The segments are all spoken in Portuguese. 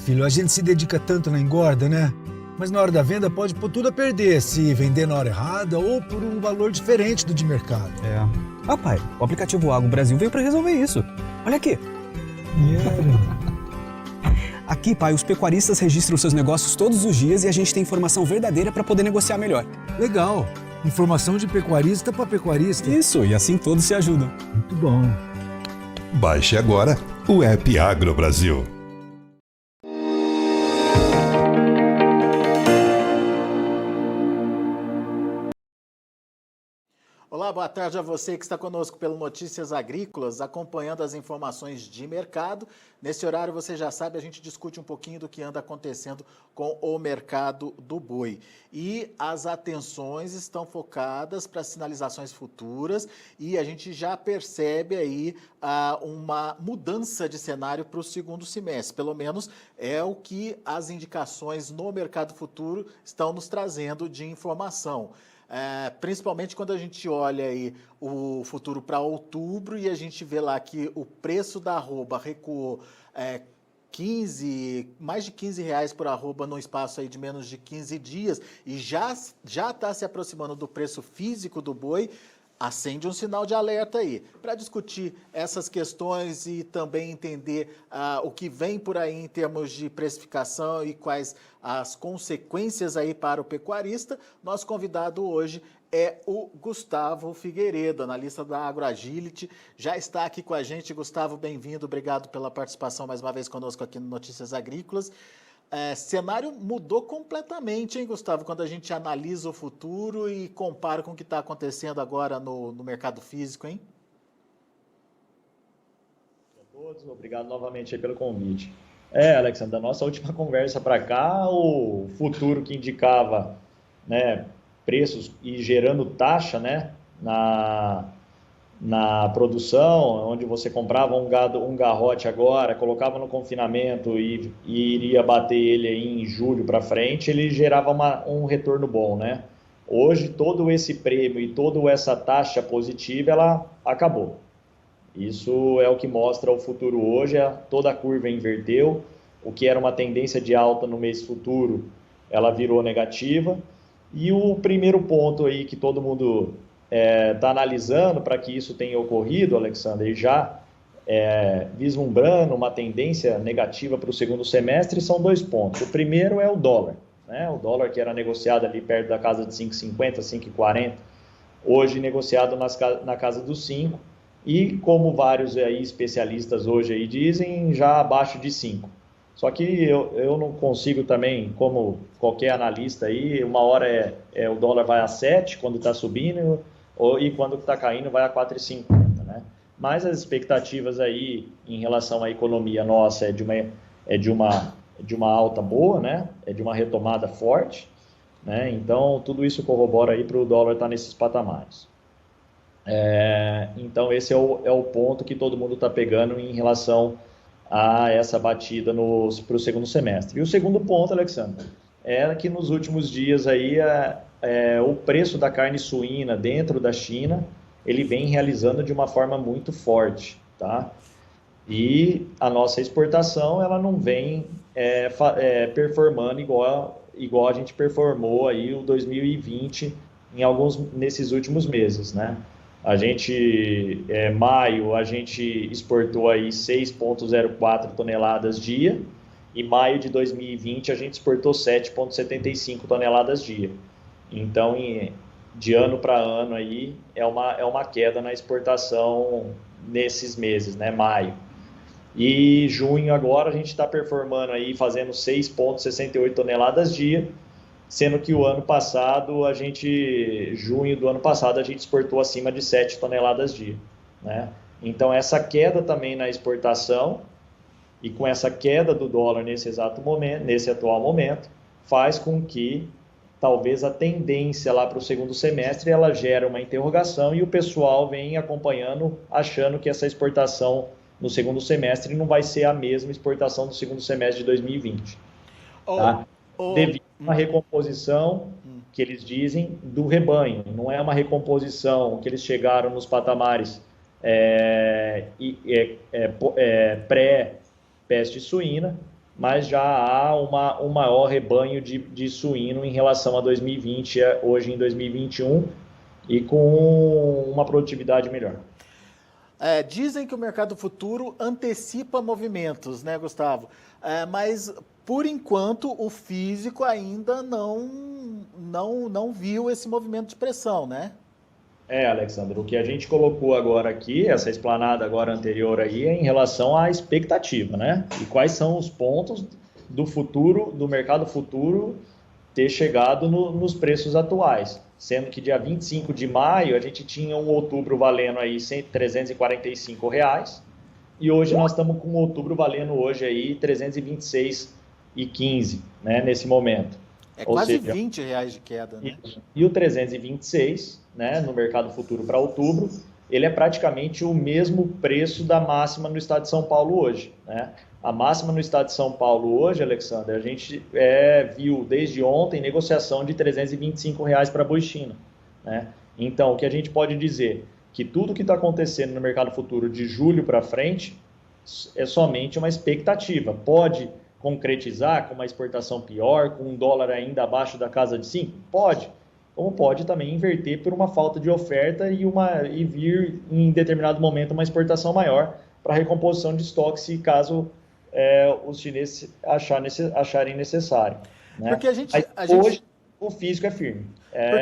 Filho, a gente se dedica tanto na engorda, né? Mas na hora da venda pode pôr tudo a perder se vender na hora errada ou por um valor diferente do de mercado. Ah, pai, o aplicativo Agro Brasil veio para resolver isso. Olha aqui. Aqui, pai, os pecuaristas registram seus negócios todos os dias e a gente tem informação verdadeira para poder negociar melhor. Legal. Informação de pecuarista para pecuarista. Isso, e assim todos se ajudam. Muito bom. Baixe agora o app Agro Brasil. Olá, boa tarde a você que está conosco pelo Notícias Agrícolas, acompanhando as informações de mercado. Nesse horário, você já sabe, a gente discute um pouquinho do que anda acontecendo com o mercado do boi. E as atenções estão focadas para sinalizações futuras e a gente já percebe aí uma mudança de cenário para o segundo semestre. Pelo menos é o que as indicações no mercado futuro estão nos trazendo de informação. Principalmente quando a gente olha aí o futuro para outubro e a gente vê lá que o preço da arroba recuou mais de R$ 15 por arroba num espaço aí de menos de 15 dias e já está se aproximando do preço físico do boi. Acende um sinal de alerta aí. Para discutir essas questões e também entender o que vem por aí em termos de precificação e quais as consequências aí para o pecuarista, nosso convidado hoje é o Gustavo Figueiredo, analista da AgroAgility. Já está aqui com a gente. Gustavo, bem-vindo. Obrigado pela participação mais uma vez conosco aqui no Notícias Agrícolas. Cenário mudou completamente, hein, Gustavo, quando a gente analisa o futuro e compara com o que está acontecendo agora no mercado físico, hein? A todos, obrigado novamente aí pelo convite. Alexandre, da nossa última conversa para cá, o futuro que indicava, né, preços e gerando taxa, né, na produção, onde você comprava um garrote agora, colocava no confinamento e iria bater ele aí em julho para frente, ele gerava um retorno bom, né? Hoje, todo esse prêmio e toda essa taxa positiva, ela acabou. Isso é o que mostra o futuro hoje, toda a curva inverteu, o que era uma tendência de alta no mês futuro, ela virou negativa. E o primeiro ponto aí que todo mundo está analisando para que isso tenha ocorrido, Alexandre, e já vislumbrando uma tendência negativa para o segundo semestre, são dois pontos. O primeiro é o dólar, né? O dólar que era negociado ali perto da casa de 5,50, 5,40, hoje negociado na casa dos 5, e como vários aí especialistas hoje aí dizem, já abaixo de 5. Só que eu não consigo também, como qualquer analista aí, uma hora o dólar vai a 7 quando está subindo, e quando está caindo vai a 4,50, né? Mas as expectativas aí em relação à economia nossa é de uma alta boa, né? É de uma retomada forte, né? Então tudo isso corrobora aí para o dólar estar nesses patamares. Então esse é o ponto que todo mundo está pegando em relação a essa batida para o segundo semestre. E o segundo ponto, Alexandre, é que nos últimos dias aí o preço da carne suína dentro da China, ele vem realizando de uma forma muito forte, tá? E a nossa exportação, ela não vem performando igual a gente performou aí o 2020 nesses últimos meses, né? A gente, maio, a gente exportou aí 6,04 toneladas dia, e maio de 2020 a gente exportou 7,75 toneladas dia. Então, de ano para ano aí, é uma queda na exportação nesses meses, né, maio. E junho agora a gente está performando aí, fazendo 6,68 toneladas dia, sendo que o ano passado, junho do ano passado, a gente exportou acima de 7 toneladas dia, né? Então, essa queda também na exportação, e com essa queda do dólar nesse exato momento, nesse atual momento, faz com que talvez a tendência lá para o segundo semestre, ela gera uma interrogação e o pessoal vem acompanhando, achando que essa exportação no segundo semestre não vai ser a mesma exportação do segundo semestre de 2020, tá? Devido a uma recomposição que eles dizem do rebanho, não é uma recomposição que eles chegaram nos patamares pré-peste suína, mas já há um maior rebanho de suíno em relação a 2020, hoje em 2021, e com uma produtividade melhor. Dizem que o mercado futuro antecipa movimentos, né, Gustavo? Mas, por enquanto, o físico ainda não viu esse movimento de pressão, né? Alexandre, o que a gente colocou agora aqui, essa explanada agora anterior aí, é em relação à expectativa, né? E quais são os pontos do futuro, do mercado futuro, ter chegado nos preços atuais. Sendo que dia 25 de maio a gente tinha um outubro valendo aí R$ 345, e hoje nós estamos com outubro valendo hoje aí R$ 326,15, né, nesse momento. Ou quase seja, R$20 de queda, né? Isso. E o 326, né, no mercado futuro para outubro, ele é praticamente o mesmo preço da máxima no estado de São Paulo hoje, né? A máxima no estado de São Paulo hoje, Alexandre, a gente viu desde ontem negociação de R$ 325 para a Boi-China, né? Então, o que a gente pode dizer que tudo que está acontecendo no mercado futuro de julho para frente é somente uma expectativa. Pode concretizar com uma exportação pior, com um dólar ainda abaixo da casa de 5? Pode. Como pode também inverter por uma falta de oferta e vir em determinado momento uma exportação maior para recomposição de estoque, se caso os chineses acharem necessário, né? Porque hoje o físico é firme.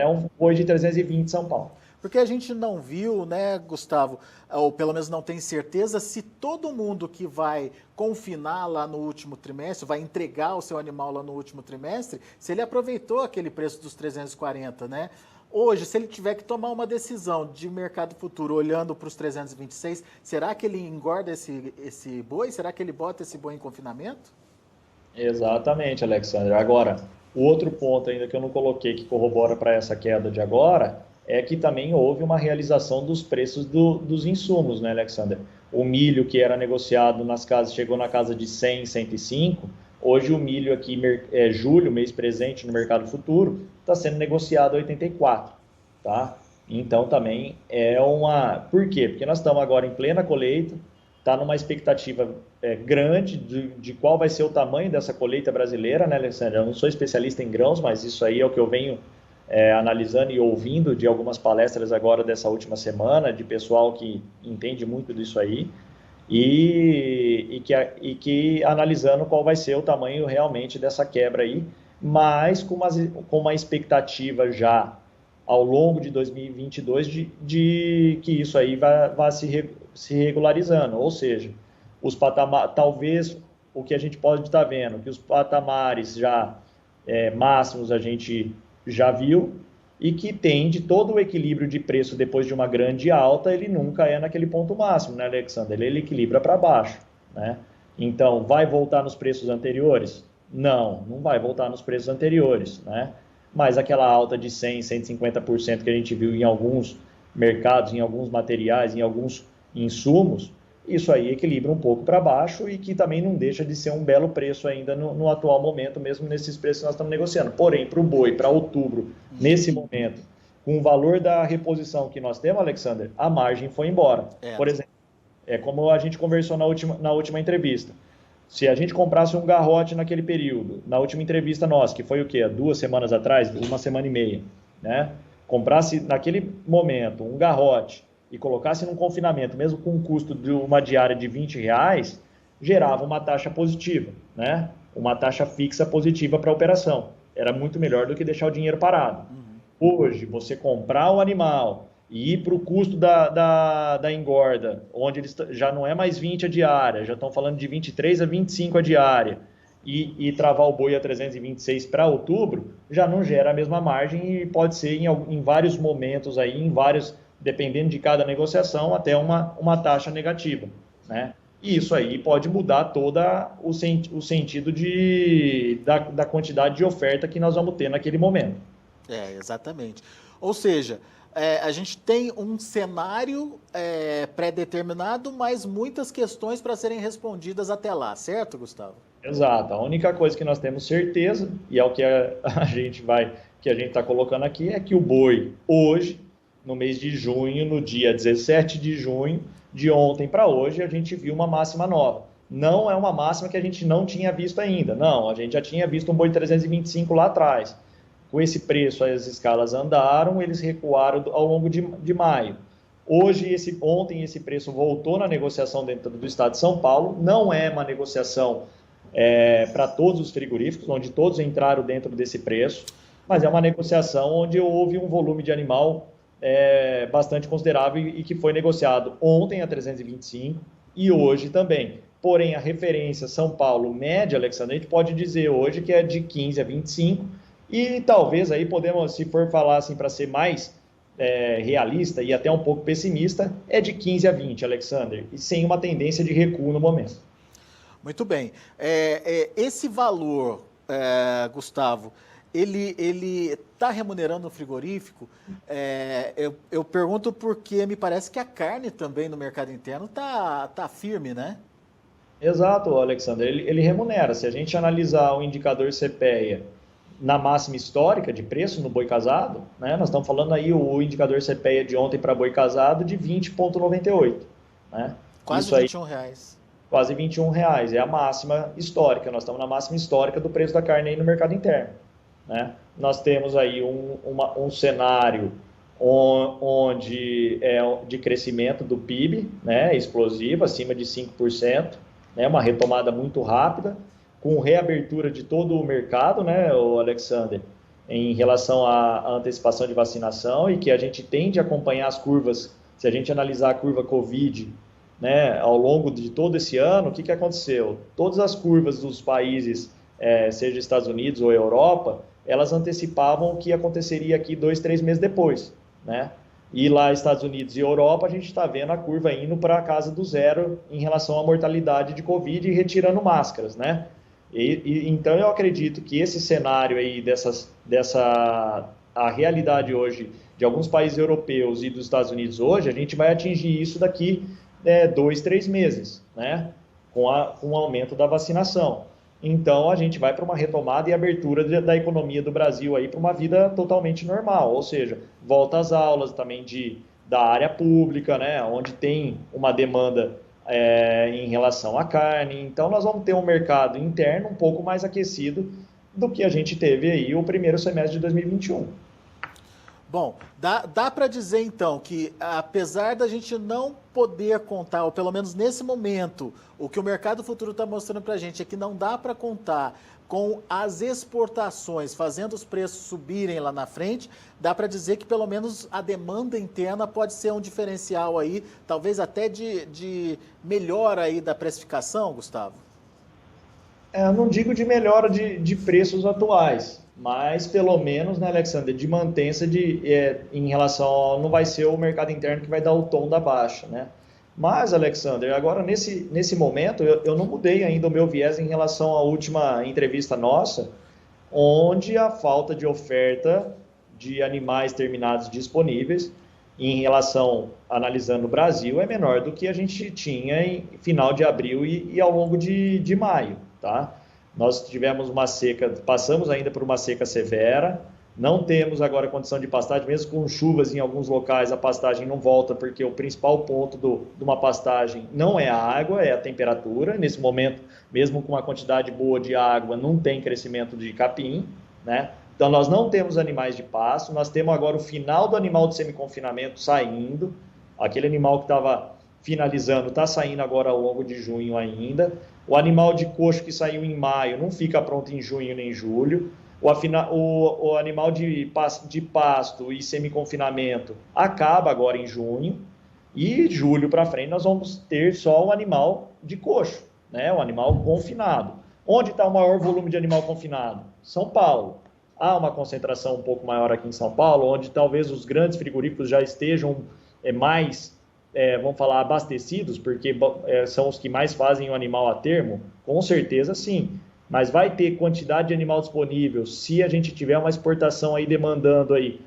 Um boi de 320 São Paulo. Porque a gente não viu, né, Gustavo, ou pelo menos não tem certeza, se todo mundo que vai confinar lá no último trimestre, vai entregar o seu animal lá no último trimestre, se ele aproveitou aquele preço dos 340, né? Hoje, se ele tiver que tomar uma decisão de mercado futuro olhando para os 326, será que ele engorda esse boi? Será que ele bota esse boi em confinamento? Exatamente, Alexandre. Agora, o outro ponto ainda que eu não coloquei que corrobora para essa queda de agora é que também houve uma realização dos preços dos insumos, né, Alexandre? O milho que era negociado nas casas, chegou na casa de 100, 105. Hoje o milho aqui, julho, mês presente no mercado futuro, está sendo negociado a 84, tá? Então também Por quê? Porque nós estamos agora em plena colheita, está numa expectativa grande de qual vai ser o tamanho dessa colheita brasileira, né, Alexandre? Eu não sou especialista em grãos, mas isso aí é o que eu venho analisando e ouvindo de algumas palestras agora dessa última semana, de pessoal que entende muito disso aí, e que analisando qual vai ser o tamanho realmente dessa quebra aí, mas com uma expectativa já ao longo de 2022 de que isso aí vai se regularizando, ou seja, os patamares, talvez o que a gente pode estar vendo, que os patamares já máximos a gente já viu, e que tende todo o equilíbrio de preço depois de uma grande alta, ele nunca é naquele ponto máximo, né, Alexandre? Ele equilibra para baixo, né? Então, vai voltar nos preços anteriores? Não vai voltar nos preços anteriores, né? Mas aquela alta de 100%, 150% que a gente viu em alguns mercados, em alguns materiais, em alguns insumos, isso aí equilibra um pouco para baixo e que também não deixa de ser um belo preço ainda no atual momento, mesmo nesses preços que nós estamos negociando. Porém, para o boi, para outubro, nesse momento, com o valor da reposição que nós temos, Alexander, a margem foi embora. Por exemplo, como a gente conversou na última entrevista. Se a gente comprasse um garrote naquele período, na última entrevista nossa, que foi o quê? 2 semanas atrás, 1 semana e meia, né? Comprasse naquele momento um garrote e colocasse num confinamento, mesmo com um custo de uma diária de R$20, gerava uma taxa positiva, né? Uma taxa fixa positiva para a operação. Era muito melhor do que deixar o dinheiro parado. Hoje, você comprar o animal e ir para o custo da engorda, onde eles já não é mais 20 a diária, já estão falando de 23 a 25 a diária, e travar o boi a 326 para outubro, já não gera a mesma margem e pode ser em vários momentos aí, dependendo de cada negociação, até uma taxa negativa, né? E isso aí pode mudar todo o sentido da quantidade de oferta que nós vamos ter naquele momento. Exatamente. Ou seja, a gente tem um cenário pré-determinado, mas muitas questões para serem respondidas até lá, certo, Gustavo? Exato. A única coisa que nós temos certeza, e é o que a gente está colocando aqui, é que o boi hoje, no mês de junho, no dia 17 de junho, de ontem para hoje, a gente viu uma máxima nova. não é uma máxima que a gente não tinha visto ainda. Não, a gente já tinha visto um boi 325 lá atrás. Com esse preço, as escalas andaram, eles recuaram ao longo de maio. Ontem, esse preço voltou na negociação dentro do estado de São Paulo. Não é uma negociação para todos os frigoríficos, onde todos entraram dentro desse preço, mas é uma negociação onde houve um volume de animal bastante considerável e que foi negociado ontem a 325 e hoje também. Porém, a referência São Paulo média, Alexandre, a gente pode dizer hoje que é de 15 a 25 e talvez aí podemos, se for falar assim para ser mais realista e até um pouco pessimista, é de 15 a 20, Alexander, e sem uma tendência de recuo no momento. Muito bem. Esse valor, Gustavo, ele está remunerando o frigorífico? Eu pergunto porque me parece que a carne também no mercado interno tá firme, né? Exato, Alexander. Ele remunera. Se a gente analisar o indicador CPEA na máxima histórica de preço no boi casado, né, nós estamos falando aí o indicador CPEA de ontem para boi casado de 20,98. Né? Quase Isso aí, R$21. Quase R$21. É a máxima histórica. Nós estamos na máxima histórica do preço da carne aí no mercado interno. Né? Nós temos aí um cenário onde de crescimento do PIB, né, explosivo, acima de 5%, né, uma retomada muito rápida, com reabertura de todo o mercado, né, o Alexander, em relação à antecipação de vacinação, e que a gente tende a acompanhar as curvas. Se a gente analisar a curva Covid, né, ao longo de todo esse ano, o que aconteceu? Todas as curvas dos países, seja Estados Unidos ou Europa, elas antecipavam o que aconteceria aqui 2, 3 meses depois, né? E lá, Estados Unidos e Europa, a gente está vendo a curva indo para a casa do zero em relação à mortalidade de Covid e retirando máscaras, né? Então, eu acredito que esse cenário aí a realidade hoje de alguns países europeus e dos Estados Unidos hoje, a gente vai atingir isso daqui 2, 3 meses, né? Com o aumento da vacinação. Então, a gente vai para uma retomada e abertura da economia do Brasil aí para uma vida totalmente normal, ou seja, volta às aulas também da área pública, né, onde tem uma demanda em relação à carne. Então, nós vamos ter um mercado interno um pouco mais aquecido do que a gente teve aí o primeiro semestre de 2021. Bom, dá para dizer então que apesar da gente não poder contar, ou pelo menos nesse momento, o que o mercado futuro está mostrando para a gente é que não dá para contar com as exportações fazendo os preços subirem lá na frente, dá para dizer que pelo menos a demanda interna pode ser um diferencial aí, talvez até de melhora aí da precificação, Gustavo? Eu não digo de melhora de preços atuais, mas pelo menos, né, Alexander, de mantença em relação não vai ser o mercado interno que vai dar o tom da baixa, né? Mas, Alexander, agora nesse momento eu não mudei ainda o meu viés em relação à última entrevista nossa, onde a falta de oferta de animais terminados disponíveis em relação, analisando o Brasil, é menor do que a gente tinha em final de abril e ao longo de maio, tá? Nós tivemos uma seca, passamos ainda por uma seca severa, não temos agora condição de pastagem, mesmo com chuvas em alguns locais, a pastagem não volta, porque o principal ponto de uma pastagem não é a água, é a temperatura. Nesse momento, mesmo com uma quantidade boa de água, não tem crescimento de capim, né? Então, nós não temos animais de pasto, nós temos agora o final do animal de semiconfinamento saindo, aquele animal que estava finalizando está saindo agora ao longo de junho ainda. O animal de coxo que saiu em maio não fica pronto em junho nem julho. O animal de pasto e semiconfinamento acaba agora em junho. E julho para frente nós vamos ter só o animal de coxo, né? O animal confinado. Onde está o maior volume de animal confinado? São Paulo. Há uma concentração um pouco maior aqui em São Paulo, onde talvez os grandes frigoríficos já estejam mais... vamos falar, abastecidos, porque são os que mais fazem o animal a termo? Com certeza sim, mas vai ter quantidade de animal disponível se a gente tiver uma exportação aí demandando aí,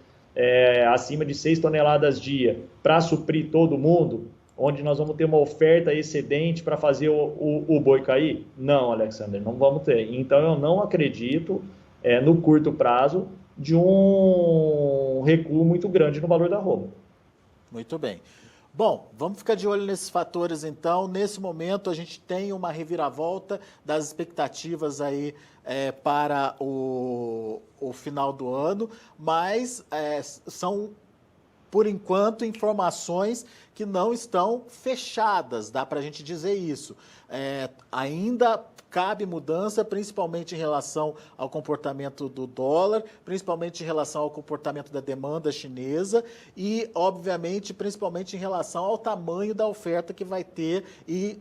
acima de 6 toneladas dia para suprir todo mundo, onde nós vamos ter uma oferta excedente para fazer o boi cair? Não, Alexander, não vamos ter. Então eu não acredito no curto prazo de um recuo muito grande no valor da arroba. Muito bem. Bom, vamos ficar de olho nesses fatores então. Nesse momento a gente tem uma reviravolta das expectativas aí para o final do ano, mas são, por enquanto, informações que não estão fechadas, dá para a gente dizer isso. Ainda cabe mudança, principalmente em relação ao comportamento do dólar, principalmente em relação ao comportamento da demanda chinesa e, obviamente, principalmente em relação ao tamanho da oferta que vai ter e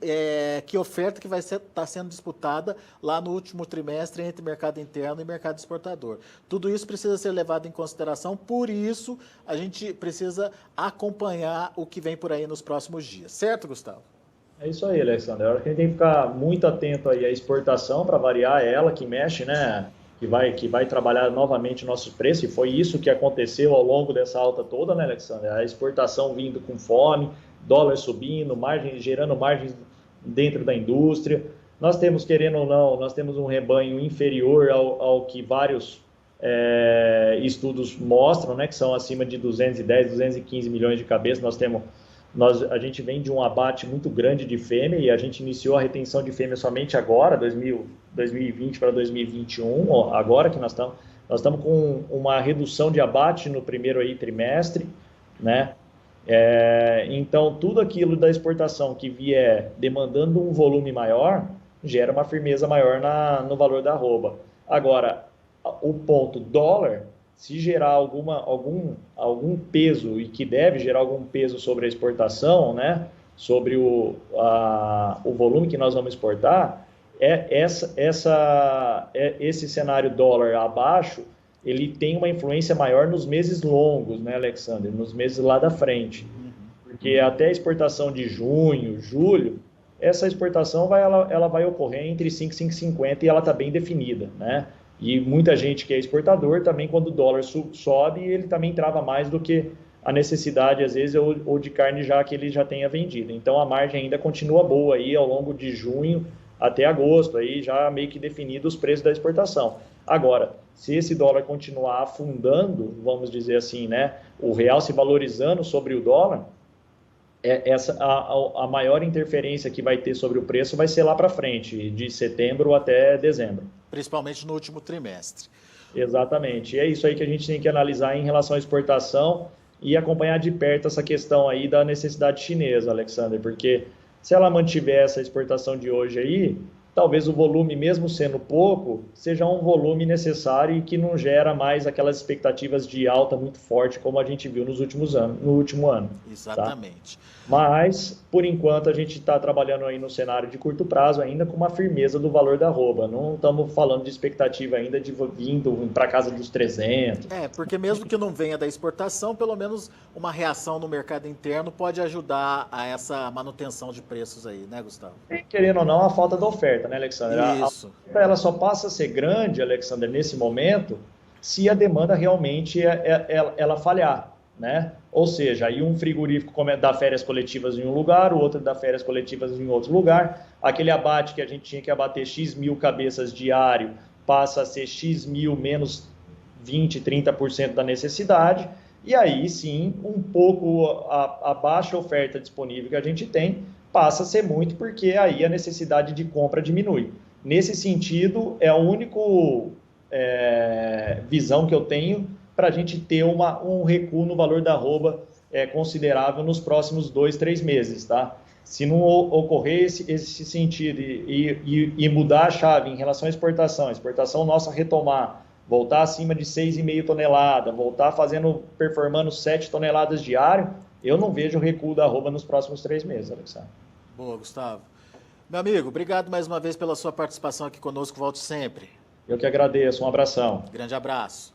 que oferta que vai estar sendo disputada lá no último trimestre entre mercado interno e mercado exportador. Tudo isso precisa ser levado em consideração, por isso a gente precisa acompanhar o que vem por aí nos próximos dias. Certo, Gustavo? É isso aí, Alexandre. A gente tem que ficar muito atento aí à exportação para variar ela, que mexe, né? Que vai trabalhar novamente o nosso preço, e foi isso que aconteceu ao longo dessa alta toda, né, Alexandre? A exportação vindo com fome, dólar subindo, gerando margens dentro da indústria. Nós temos, querendo ou não, nós temos um rebanho inferior ao que vários estudos mostram, né, que são acima de 210, 215 milhões de cabeças. A gente vem de um abate muito grande de fêmea e a gente iniciou a retenção de fêmea somente agora, 2020 para 2021, agora que nós estamos com uma redução de abate no primeiro aí trimestre, né? Então, tudo aquilo da exportação que vier demandando um volume maior, gera uma firmeza maior no valor da arroba. Agora, o ponto dólar, se gerar algum peso, e que deve gerar algum peso sobre a exportação, né, sobre o volume que nós vamos exportar, esse cenário dólar abaixo, ele tem uma influência maior nos meses longos, né, Alexandre? Nos meses lá da frente. Porque até a exportação de junho, julho, essa exportação ela vai ocorrer entre 5 e 5,50 e ela está bem definida, né? E muita gente que é exportador também, quando o dólar sobe, ele também trava mais do que a necessidade, às vezes, ou de carne já que ele já tenha vendido. Então, a margem ainda continua boa aí ao longo de junho até agosto, aí já meio que definido os preços da exportação. Agora, se esse dólar continuar afundando, vamos dizer assim, né, o real se valorizando sobre o dólar, a maior interferência que vai ter sobre o preço vai ser lá para frente, de setembro até dezembro. Principalmente no último trimestre. Exatamente. E é isso aí que a gente tem que analisar em relação à exportação e acompanhar de perto essa questão aí da necessidade chinesa, Alexander, porque se ela mantiver essa exportação de hoje aí, talvez o volume, mesmo sendo pouco, seja um volume necessário e que não gera mais aquelas expectativas de alta muito forte como a gente viu no último ano. Exatamente. Tá? Mas, por enquanto, a gente está trabalhando aí no cenário de curto prazo ainda com uma firmeza do valor da arroba. Não estamos falando de expectativa ainda de vindo para casa dos 300. Porque mesmo que não venha da exportação, pelo menos uma reação no mercado interno pode ajudar a essa manutenção de preços aí, né, Gustavo? Querendo ou não, a falta da oferta, né, Alexandre? Isso. A oferta, ela só passa a ser grande, Alexandre, nesse momento, se a demanda realmente ela falhar, né? Ou seja, aí um frigorífico dá férias coletivas em um lugar, o outro dá férias coletivas em outro lugar, aquele abate que a gente tinha que abater X mil cabeças diário passa a ser X mil menos 20, 30% da necessidade, e aí sim, um pouco a baixa oferta disponível que a gente tem passa a ser muito, porque aí a necessidade de compra diminui. Nesse sentido, é a única visão que eu tenho para a gente ter um recuo no valor da arroba considerável nos próximos 2, 3 meses, tá? Se não ocorrer esse sentido e mudar a chave em relação à exportação, a exportação nossa retomar, voltar acima de 6,5 toneladas, voltar performando 7 toneladas diário, eu não vejo recuo da arroba nos próximos 3 meses, Alexandre. Boa, Gustavo. Meu amigo, obrigado mais uma vez pela sua participação aqui conosco, volte sempre. Eu que agradeço, um abração. Grande abraço.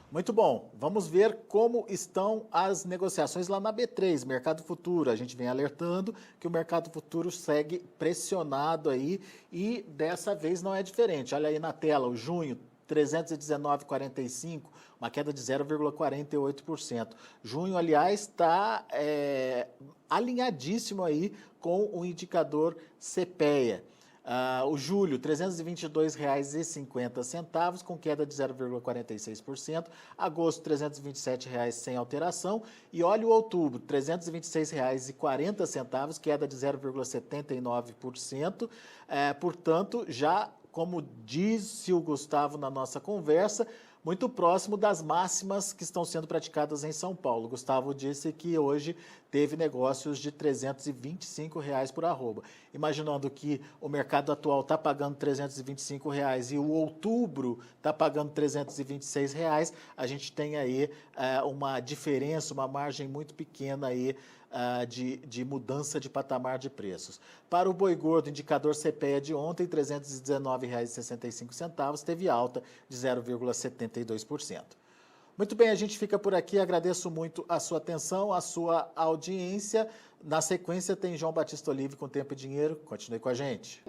Muito bom, vamos ver como estão as negociações lá na B3, Mercado Futuro. A gente vem alertando que o Mercado Futuro segue pressionado aí e dessa vez não é diferente. Olha aí na tela, o junho, 319,45, uma queda de 0,48%. Junho, aliás, está alinhadíssimo aí com o indicador CPEA. O julho, R$ 322,50, com queda de 0,46%. Agosto, R$ 327,00 sem alteração. E olha o outubro, R$ 326,40, queda de 0,79%. Portanto, já, como disse o Gustavo na nossa conversa, muito próximo das máximas que estão sendo praticadas em São Paulo. Gustavo disse que hoje teve negócios de R$ 325,00 por arroba. Imaginando que o mercado atual está pagando R$ 325,00 e o outubro está pagando R$ 326,00, a gente tem aí uma diferença, uma margem muito pequena aí de mudança de patamar de preços. Para o boi gordo, indicador CPEA de ontem, R$ 319,65, teve alta de 0,72%. Muito bem, a gente fica por aqui. Agradeço muito a sua atenção, a sua audiência. Na sequência tem João Batista Olive com Tempo e Dinheiro. Continue com a gente.